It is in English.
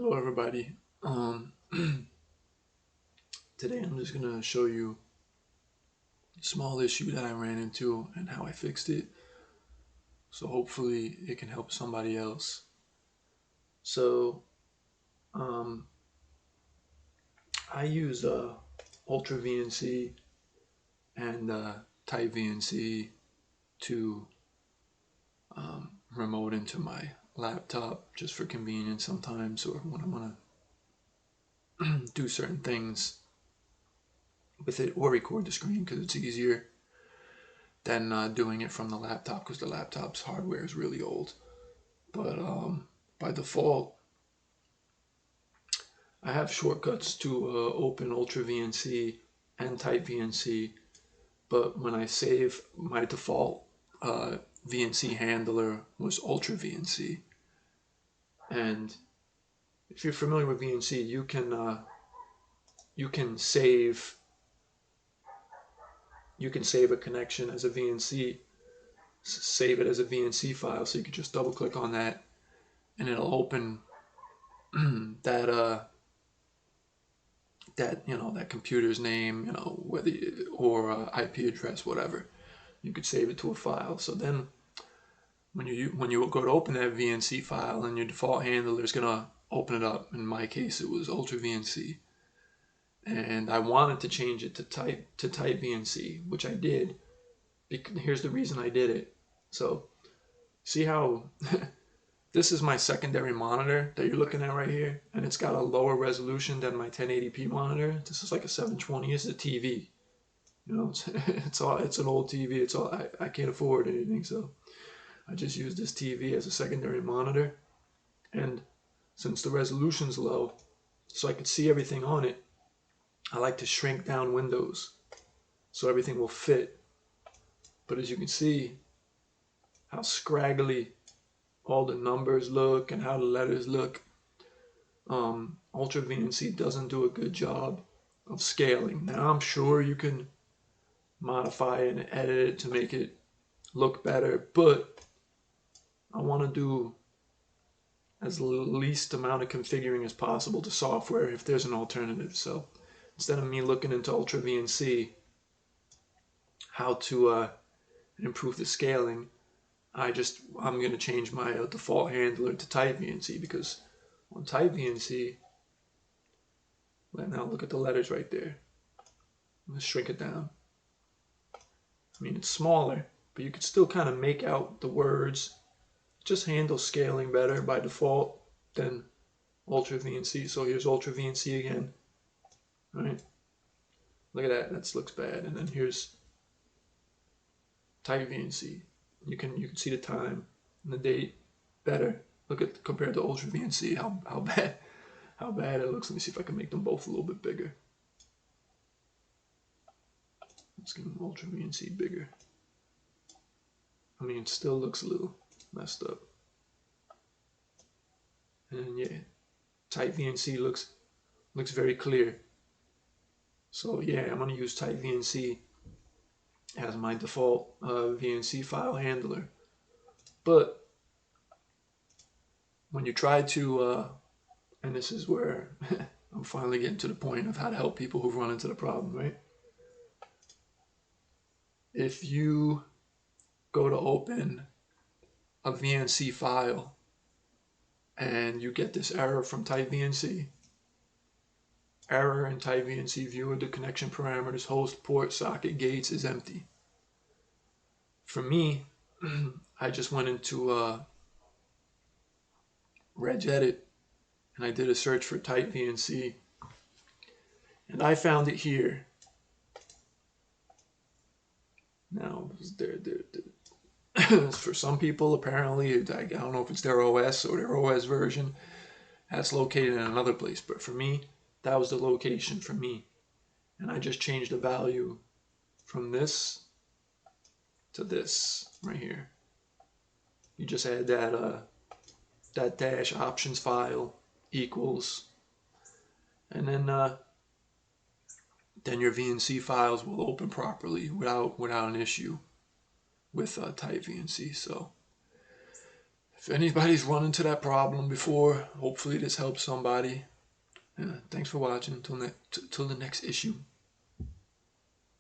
Hello everybody. Today I'm just going to show you a small issue that I ran into and how I fixed it. So hopefully it can help somebody else. So I use UltraVNC and TightVNC to remote into my laptop just for convenience sometimes, or when I want to do certain things with it or record the screen because it's easier than doing it from the laptop because the laptop's hardware is really old. But by default, I have shortcuts to open UltraVNC and TightVNC, but when I save, my default VNC handler was UltraVNC. And if you're familiar with VNC, you can save a connection as a VNC, save it as a VNC file, so you could just double click on that and it'll open that that computer's name, whether or IP address, whatever. You could save it to a file. So then when you go to open that VNC file, and your default handler is gonna open it up. In my case, it was UltraVNC, and I wanted to change it to TightVNC, which I did. Here's the reason I did it. So see how this is my secondary monitor that you're looking at right here, and it's got a lower resolution than my 1080p monitor. This is like a 720. It's a TV. It's an old TV. I can't afford anything, so I just use this TV as a secondary monitor. And since the resolution's low, so I could see everything on it, I like to shrink down windows so everything will fit. But as you can see, how scraggly all the numbers look and how the letters look, UltraVNC doesn't do a good job of scaling. Now I'm sure you can modify it and edit it to make it look better, but I want to do as least amount of configuring as possible to software if there's an alternative. So instead of me looking into UltraVNC how to improve the scaling, I'm going to change my default handler to TightVNC, because on TightVNC, now look at the letters right there. I'm going to shrink it down. I mean, it's smaller, but you could still kind of make out the words. It just handles scaling better by default than UltraVNC. So here's UltraVNC again. All right, look at that. That looks bad. And then here's TightVNC. You can see the time and the date better. Look at, compared to UltraVNC, how bad it looks. Let me see if I can make them both a little bit bigger. Let's get UltraVNC bigger. I mean, it still looks a little messed up. And yeah, TightVNC looks very clear. So yeah, I'm gonna use TightVNC as my default VNC file handler. But when you try to, and this is where I'm finally getting to the point of how to help people who've run into the problem, right? If you go to open a VNC file and you get this error from TightVNC, error in TightVNC viewer, the connection parameters, host, port, socket, gates is empty. For me, I just went into regedit and I did a search for TightVNC, and I found it here. Now, for some people, apparently, I don't know if it's their OS or their OS version, that's located in another place. But for me, that was the location for me. And I just changed the value from this to this right here. You just add that dash options file equals, and then your VNC files will open properly without an issue with TightVNC. So if anybody's run into that problem before, hopefully this helps somebody. Yeah, thanks for watching. Till the next issue.